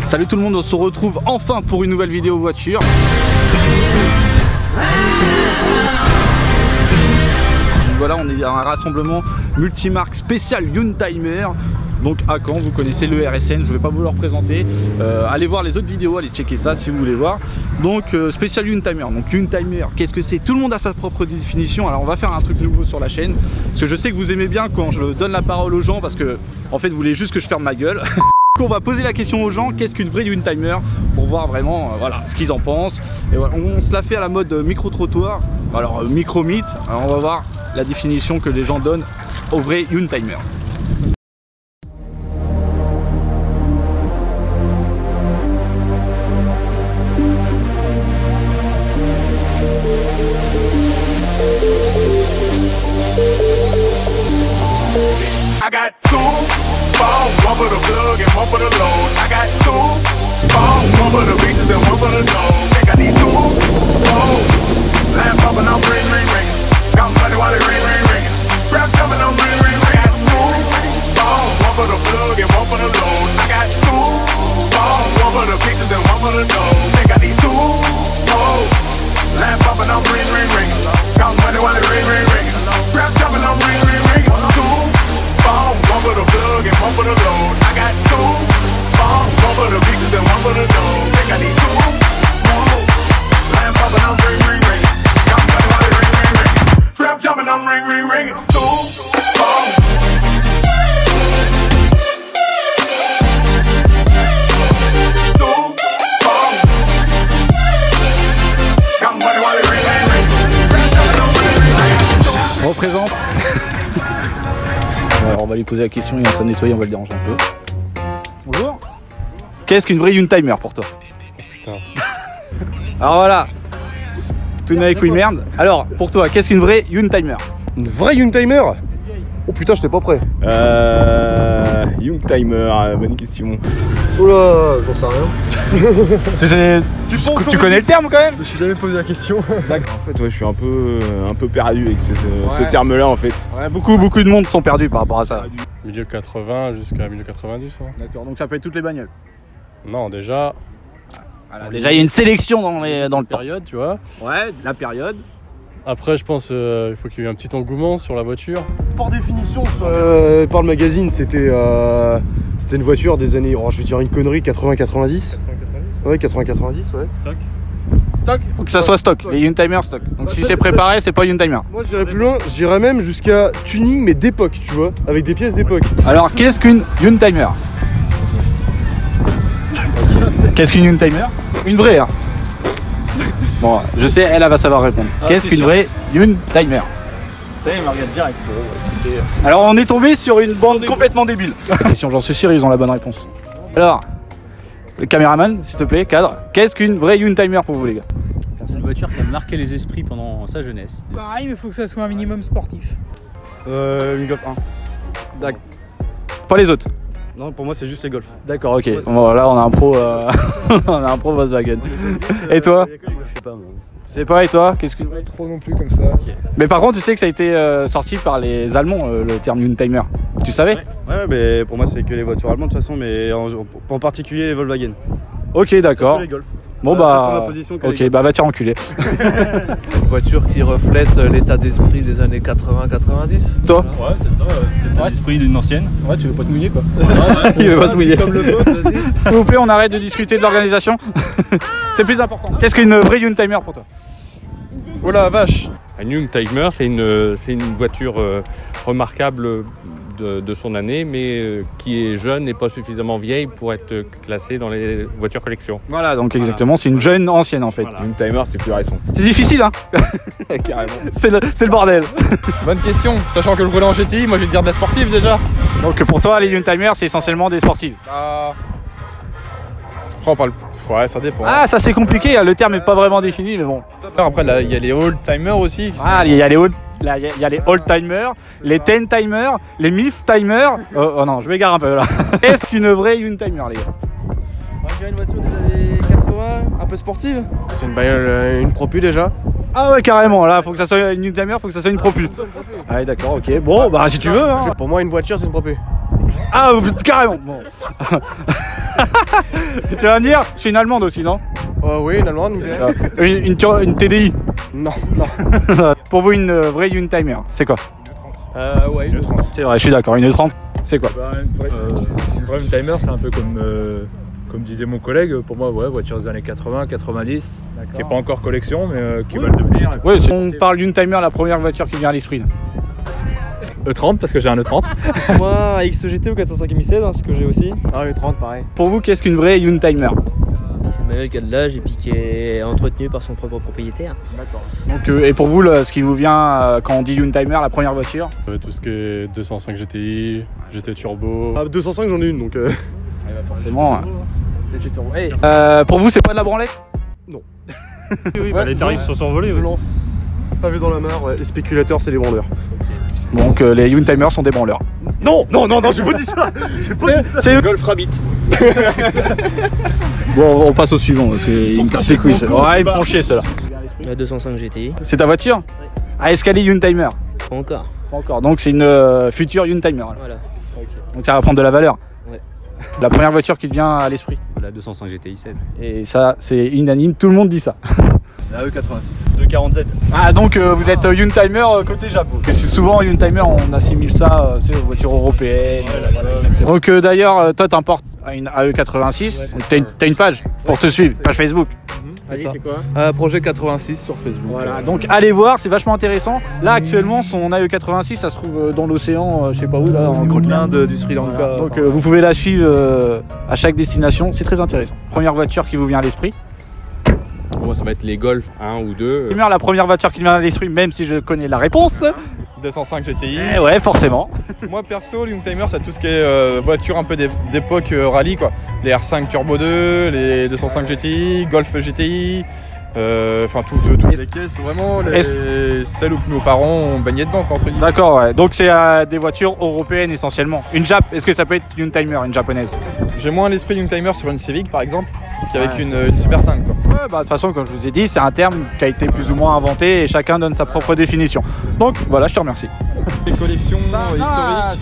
Salut tout le monde, on se retrouve enfin pour une nouvelle vidéo voiture. Voilà, on est à un rassemblement multimarque spécial Youngtimer. Donc à Caen, vous connaissez le RSN, je ne vais pas vous le représenter. Allez voir les autres vidéos, allez checker ça si vous voulez voir. Donc spécial Youngtimer. Donc Youngtimer, qu'est-ce que c'est? Tout le monde a sa propre définition. Alors on va faire un truc nouveau sur la chaîne. Parce que je sais que vous aimez bien quand je donne la parole aux gens. Parce que en fait vous voulez juste que je ferme ma gueule. On va poser la question aux gens, qu'est-ce qu'une vraie Youngtimer? Pour voir vraiment voilà, ce qu'ils en pensent. Et voilà, on se l'a fait à la mode micro-trottoir. Alors micro-mythe. Alors on va voir la définition que les gens donnent au vrai Youngtimer. I got two phones, one for the plug and one for the load. I got two phones, one for the bitches and one for the dough. Think I need two phones. Lamp popping, I'm ring, ring, ring. Got money while it ring, ring, ring. Rap jumping, I'm ring, ring, ring. I got two phones, one for the plug and one for the load. I got two phones, one for the bitches and one for the dough. Think I need two phones. Lamp popping, I'm ring, ring, ring. Got money while it ring, ring, ring. Rap jumping, I'm ring, ring, ring. One for the plug and one for the load. I got two phones, one for the bitches and one for the dough. Think I need two more. Lamp popping, I'm ring, ring, ring. Got money while it ring, ring, ring. Trap jumping, I'm ring, ring, ring. Two phones. Two phones. Got money while it ring, ring, ring. Trap jumping, I'm ring, ring, ring. On représente. Alors on va lui poser la question, il est en train de nettoyer, on va le déranger un peu. Bonjour. Qu'est-ce qu'une vraie Youngtimer pour toi? Putain. Alors voilà. Tout une avec oui merde. Alors pour toi, qu'est-ce qu'une vraie Youngtimer? Une vraie Youngtimer? Oh putain, j'étais pas prêt. Youngtimer, bonne question. Oh là, j'en sais rien. Tu connais le terme quand même? Je me suis jamais posé la question. En fait, ouais, je suis un peu perdu avec ce terme-là en fait. Ouais, beaucoup de monde sont perdus par rapport à ça. Milieu 80 jusqu'à milieu 90. Hein. D'accord, donc ça peut être toutes les bagnoles. Non, déjà. Voilà, déjà il y a une sélection dans le temps. Période, tu vois. Ouais, la période. Après, je pense il faut qu'il y ait eu un petit engouement sur la voiture. Par définition, par le magazine, c'était une voiture des années, oh, je vais dire une connerie, 80-90. Ouais, 80-90, ouais. Stock. Faut que ça soit stock. Les Youngtimer stock. Donc si c'est préparé, c'est pas Youngtimer. Moi j'irais plus loin, j'irais même jusqu'à tuning mais d'époque, tu vois, avec des pièces d'époque. Alors qu'est-ce qu'une Youngtimer? Qu'est-ce qu'une Youngtimer? Une vraie hein. Bon, je sais, elle va savoir répondre. Qu'est-ce qu'une vraie Youngtimer? Il me regarde direct. Alors on est tombé sur une bande complètement débile. Question, j'en suis sûr, ils ont la bonne réponse. Alors, le caméraman, s'il te plaît, cadre. Qu'est-ce qu'une vraie Youngtimer pour vous les gars? C'est une voiture qui a marqué les esprits pendant sa jeunesse. Pareil, mais il faut que ça soit un minimum sportif. Une Golf 1. D'accord. Pas les autres? Non, pour moi c'est juste les Golf. D'accord, ok. Bon, là on a un pro, on a un pro Volkswagen. Et toi? Je sais pas moi. C'est pas, et toi? Qu'est-ce que... Pas trop non plus comme ça. Okay. Mais par contre, tu sais que ça a été sorti par les Allemands, le terme Youngtimer. Tu savais? Ouais, mais pour moi c'est que les voitures allemandes de toute façon, mais en particulier les Volkswagen. Ok, d'accord. Bon bah, ok, bah va te faire enculer. Une voiture qui reflète l'état d'esprit des années 80-90. Toi? Ouais, c'est ça, l'état d'esprit d'une ancienne. Ouais, tu veux pas te mouiller quoi? Il veut pas se mouiller. S'il vous plaît, on arrête de discuter de l'organisation. C'est plus important. Qu'est-ce qu'une vraie Youngtimer pour toi? Oh la vache. Un Youngtimer, c'est une voiture remarquable de son année, mais qui est jeune et pas suffisamment vieille pour être classée dans les voitures collection. Voilà, donc exactement, c'est une jeune ancienne en fait. Voilà. Youngtimer, c'est plus récent. C'est difficile hein. Carrément. C'est le bordel. Bonne question, sachant que le volant en GTI, moi je vais te dire de la sportive déjà. Donc pour toi, les Youngtimer, c'est essentiellement des sportives. Après on parle. Ouais, ça dépend. Ah, ça c'est compliqué, le terme est pas vraiment défini, mais bon. Après, il y a les old-timers aussi. Ah, il y a les old-timers, les 10-timers, les MILF-timers. Oh non, je m'égare un peu là. Est-ce qu'une vraie Youngtimer, les gars? Moi, je dirais une voiture des années 80, un peu sportive. C'est une bagnole, une propu déjà. Ah ouais, carrément, là, faut que ça soit une Youngtimer, faut que ça soit une propu. Ah ouais, d'accord, ok. Bon, bah si tu veux. Hein. Pour moi, une voiture, c'est une propu. Ah, carrément. Bon. Tu vas me dire, c'est une allemande aussi, non? Oui, une allemande. Une TDI. Non, non. Pour vous, une vraie Untimer, c'est quoi? Ouais, une 30. C'est vrai, je suis d'accord. Une 30, c'est quoi? Une vraie Untimer, c'est un peu comme disait mon collègue. Pour moi, ouais, voiture des années 80, 90, qui n'est pas encore collection, mais qui va le devenir. Oui, si on parle d'Untimer, la première voiture qui vient à l'esprit. E30, parce que j'ai un E30. Moi, XGT ou 405 M16, hein, ce que j'ai aussi. Ah, une 30, pareil. Pour vous, qu'est-ce qu'une vraie Untimer? C'est une bagnole qui a de l'âge et puis qui est entretenue par son propre propriétaire. D'accord. Donc, et pour vous, ce qui vous vient quand on dit Untimer, la première voiture? Tout ce qui est 205 GTI, GT Turbo. Ah, 205, j'en ai une donc. Forcément. Pour vous, c'est pas de la branlette? Non. Oui, bah, les tarifs sont survolés. Je lance. Pas vu dans la mare, ouais. Les spéculateurs, c'est les branleurs. Donc les Untimers sont des branleurs. Non, non, non, non, j'ai pas dit ça. J'ai pas dit ça. C'est Golf Rabbit. Bon, on passe au suivant parce qu'il me casse les couilles. Ouais, ils me font chier ceux-là. La 205 GTI. C'est ta voiture? Ouais. Ah, est-ce qu'elle est Untimer? Pas encore. Pas encore. Donc c'est une future Untimer. Voilà. Donc ça va prendre de la valeur. Ouais. La première voiture qui te vient à l'esprit. La 205 GTI 16. Et ça, c'est unanime, tout le monde dit ça. La E86. 240Z. Ah, donc vous êtes Untimer côté Japon. Parce que souvent, Untimer, on assimile ça c'est aux voitures européennes. Donc d'ailleurs, toi, t'importes une AE86. Ouais, t'as une page pour te suivre, page Facebook. Vas-y, c'est quoi? Projet 86 sur Facebook. Voilà, donc allez voir, c'est vachement intéressant. Là, actuellement, son AE86, ça se trouve dans l'océan, je sais pas où, là, en Inde, du Sri Lanka. Voilà. Donc vous pouvez la suivre à chaque destination, c'est très intéressant. Première voiture qui vous vient à l'esprit? Moi, ça va être les Golf 1 ou 2. La première voiture qui me vient à l'esprit, même si je connais la réponse. 205 GTI. Ouais, forcément. Moi perso, l'Untimer, c'est tout ce qui est voiture un peu d'époque rallye, quoi. Les R5 Turbo 2, les 205 GTI, Golf GTI, enfin toutes les caisses, vraiment celles où nos parents ont baigné dedans, entre guillemets. D'accord, ouais. Donc c'est des voitures européennes essentiellement. Une Jap, est-ce que ça peut être une Untimer, une japonaise? J'ai moins l'esprit d'Untimer sur une Civic par exemple qu'avec une Super 5, quoi. Ouais, bah de toute façon, comme je vous ai dit, c'est un terme qui a été plus ou moins inventé et chacun donne sa propre définition. Donc voilà, je te remercie. Les collections historiques.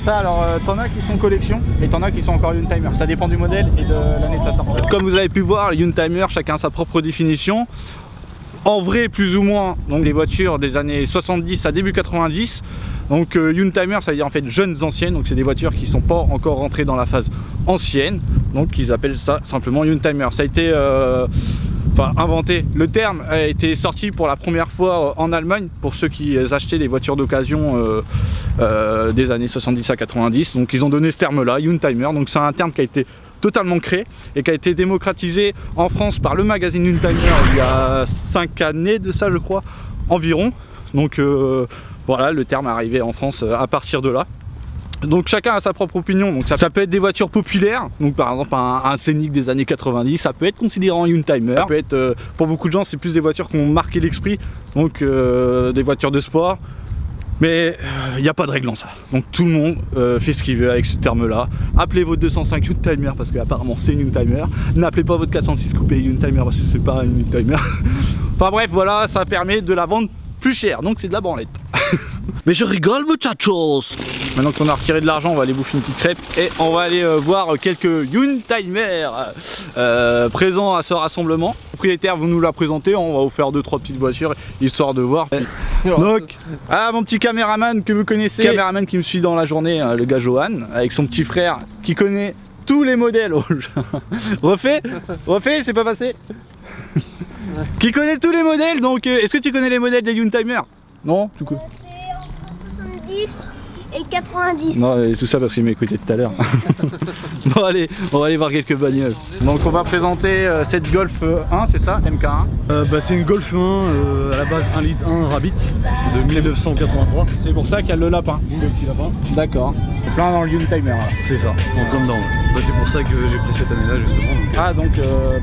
Ça, alors t'en as qui sont collections et t'en as qui sont encore Untimer. Ça dépend du modèle et de l'année de sa sortie. Comme vous avez pu voir, les Untimer, chacun a sa propre définition. En vrai, plus ou moins, donc des voitures des années 70 à début 90. Donc Untimer, ça veut dire en fait jeunes anciennes, donc c'est des voitures qui ne sont pas encore rentrées dans la phase ancienne, donc ils appellent ça simplement Untimer. Ça a été inventé, le terme a été sorti pour la première fois en Allemagne pour ceux qui achetaient les voitures d'occasion des années 70 à 90, donc ils ont donné ce terme là, Untimer. Donc c'est un terme qui a été totalement créé et qui a été démocratisé en France par le magazine Untimer il y a 5 années de ça, je crois, environ. Donc voilà, le terme est arrivé en France à partir de là. Donc chacun a sa propre opinion. Donc ça peut être des voitures populaires, donc par exemple un Scénic des années 90, ça peut être considéré en Untimer. Ça peut être, pour beaucoup de gens, c'est plus des voitures qui ont marqué l'esprit, donc des voitures de sport. Mais il n'y a pas de règle en ça. Donc tout le monde fait ce qu'il veut avec ce terme-là. Appelez votre 205 Untimer parce qu'apparemment c'est une Untimer. N'appelez pas votre 406 Coupé Untimer parce que c'est pas une Untimer. Enfin bref, voilà, ça permet de la vendre plus cher, donc c'est de la branlette. Mais je rigole, muchachos. Maintenant qu'on a retiré de l'argent, on va aller bouffer une petite crêpe et on va aller voir quelques Untimer présents à ce rassemblement. Le propriétaire, vous nous la présentez, on va vous faire 2-3 petites voitures histoire de voir. Donc, mon petit caméraman que vous connaissez, caméraman qui me suit dans la journée, le gars Johan, avec son petit frère qui connaît tous les modèles. Refais, c'est pas passé. Qui connaît tous les modèles, donc est-ce que tu connais les modèles des Untimer? Non, du coup. 70 et 90. Non, et tout ça parce qu'il m'a écouté tout à l'heure. Bon allez, on va aller voir quelques bagnoles. Donc on va présenter cette Golf 1, c'est ça, MK1? C'est une Golf 1 à la base 1 litre 1 Rabbit de 1983. C'est pour ça qu'il y a le lapin, le petit lapin. D'accord. Plein dans le Untimer là. C'est ça, en plein dedans. C'est pour ça que j'ai pris cette année là justement. Donc,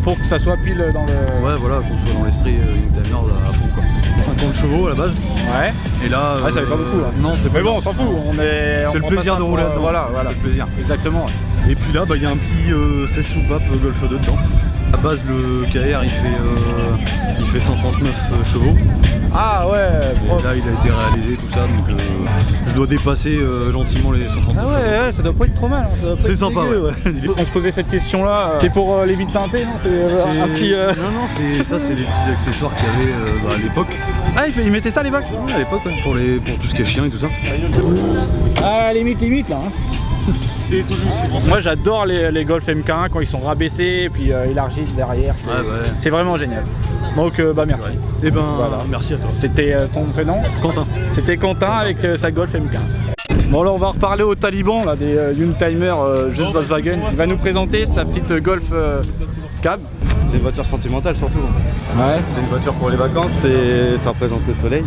pour que ça soit pile dans le... Ouais voilà, qu'on soit dans l'esprit Untimer à fond quoi. 50 chevaux à la base. Ouais. Et là... ça fait pas beaucoup là. Non, c'est pas... Mais bon, on s'en fout. C'est le plaisir de rouler dedans. Voilà. C'est le plaisir. Exactement. Et puis là, il y a un petit 16 soupapes Golf 2 dedans. À la base, le KR, il fait 139 chevaux. Ah ouais. Et là, il a été réalisé tout ça, donc je dois dépasser gentiment les 139 chevaux. Ouais, ça doit pas être trop mal. Hein. C'est sympa, dégueu, ouais. On se posait cette question-là. C'est pour les vitres teintées, non? C'est un petit. Non, c'est les petits accessoires qu'il y avait à l'époque. Ah, il mettait ça à l'époque? Ouais, à l'époque, ouais, pour tout ce qui est chien et tout ça. Ah, limite là. Hein. C'est toujours. Moi, j'adore les Golf MK1 quand ils sont rabaissés et puis élargis derrière. C'est vraiment génial. Donc, bah merci. Et ben, voilà. Merci à toi. C'était ton prénom? Quentin. C'était Quentin avec sa Golf MK1. Bon, là, on va reparler au taliban là, des Youngtimer juste Volkswagen. Il va nous présenter sa petite Golf Cab. C'est une voiture sentimentale surtout. Ouais. C'est une voiture pour les vacances, ça représente le soleil.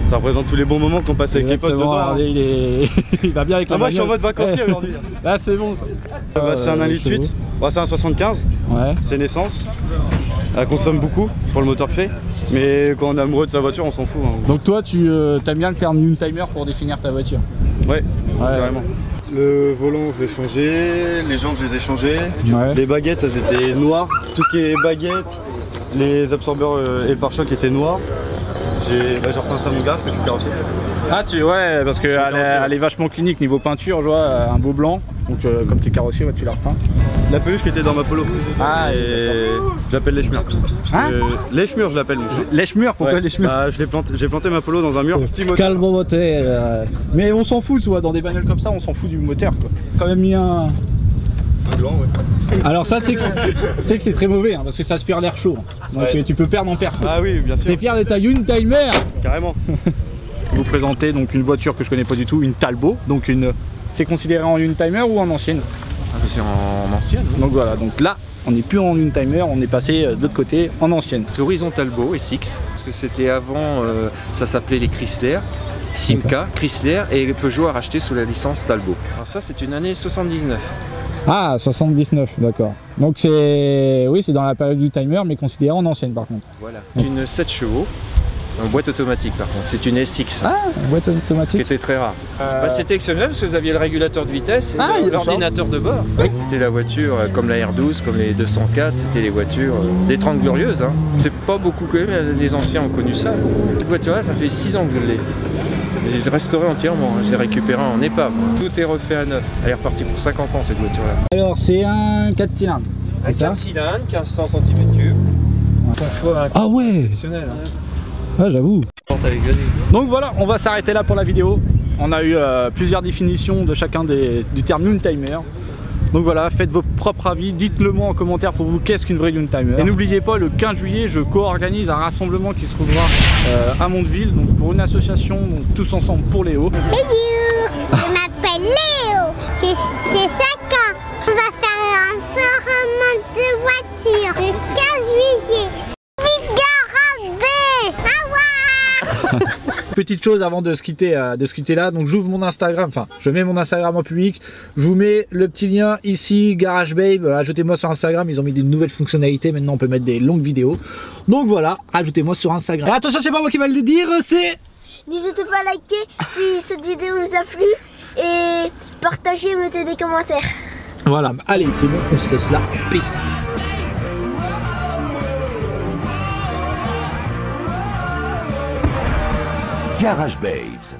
Ça représente tous les bons moments qu'on passe avec les potes dedans. Regardez, il va bien avec la moi je suis en mode vacancier aujourd'hui. Là c'est bon ça. C'est un 1,8 litre. C'est un 75. Ouais. C'est naissance. Elle consomme beaucoup pour le moteur que c'est. Mais quand on est amoureux de sa voiture, on s'en fout. Hein. Donc toi tu aimes bien le terme Youngtimer pour définir ta voiture? Ouais, carrément. Le volant je l'ai changé, les jantes je les ai changées, les baguettes elles étaient noires, tout ce qui est baguettes, les absorbeurs et le pare-choc étaient noirs. J'ai repeint ça à mon garage que je suis carrossier. Ah ouais, parce qu'elle est vachement clinique niveau peinture, je vois, un beau blanc. Donc comme tu es carrossier, tu la repeins. La peluche qui était dans ma polo. Ah, et je l'appelle lèche-mur. Hein Lèche-mur je l'appelle. Lèche-mur, pourquoi lèche-mur? J'ai planté ma polo dans un mur. Petit moteur. Calme moteur. Mais on s'en fout, tu vois, dans des bagnoles comme ça, on s'en fout du moteur quoi. Quand même mis un blanc, ouais. Alors ça c'est que c'est très mauvais hein, parce que ça aspire l'air chaud. Donc tu peux perdre en perf. Ah oui, bien sûr. T'es fier de ta Youngtimer? Carrément. Je vais vous présenter donc une voiture que je connais pas du tout, une Talbot. Donc c'est considéré en Youngtimer ou en ancienne? Ah c'est en ancienne. Oui. Donc voilà, donc là on n'est plus en Youngtimer, on est passé de l'autre côté en ancienne. C'est Horizon Talbot et Six, parce que c'était avant, ça s'appelait les Chrysler, Simca, Chrysler et Peugeot a racheté sous la licence Talbot. Alors ça c'est une année 79. Ah 79, d'accord. Donc c'est dans la période du timer mais considéré en ancienne par contre. Voilà, une 7 chevaux. En boîte automatique par contre, c'est une SX. Ah, boîte automatique. Qui était très rare. Bah, c'était exceptionnel parce que vous aviez le régulateur de vitesse et l'ordinateur de bord. C'était la voiture comme la R12, comme les 204, c'était les voitures des 30 glorieuses. Hein. C'est pas beaucoup quand même, les anciens ont connu ça. Cette voiture-là, ça fait 6 ans que je l'ai. J'ai restauré entièrement, hein. Je l'ai récupéré en épave. Tout est refait à neuf. Elle est repartie pour 50 ans cette voiture-là. Alors c'est un 4 cylindres. Un 4 cylindres, 1500 cm3. Ah ouais, exceptionnel. Hein. Ah j'avoue. Donc voilà, on va s'arrêter là pour la vidéo. On a eu plusieurs définitions de chacun du terme Youngtimer. Donc voilà, faites vos propres avis, dites-le moi en commentaire pour vous qu'est-ce qu'une vraie Youngtimer. Et n'oubliez pas, le 15 juillet, je co-organise un rassemblement qui se trouvera à Mondeville, donc pour une association, donc tous ensemble pour Léo. Je m'appelle Léo, c'est 5 ans. On va faire un rassemblement de voitures le 15 juillet. Petite chose avant de se quitter là, donc j'ouvre mon Instagram, enfin je mets mon Instagram en public, je vous mets le petit lien ici, GarageBabe, ajoutez-moi sur Instagram, ils ont mis des nouvelles fonctionnalités, maintenant on peut mettre des longues vidéos, donc voilà, ajoutez-moi sur Instagram. Et attention, c'est pas moi qui va le dire, c'est... N'hésitez pas à liker si cette vidéo vous a plu et partagez, mettez des commentaires. Voilà, allez c'est bon, on se laisse là, peace. Garage Babes.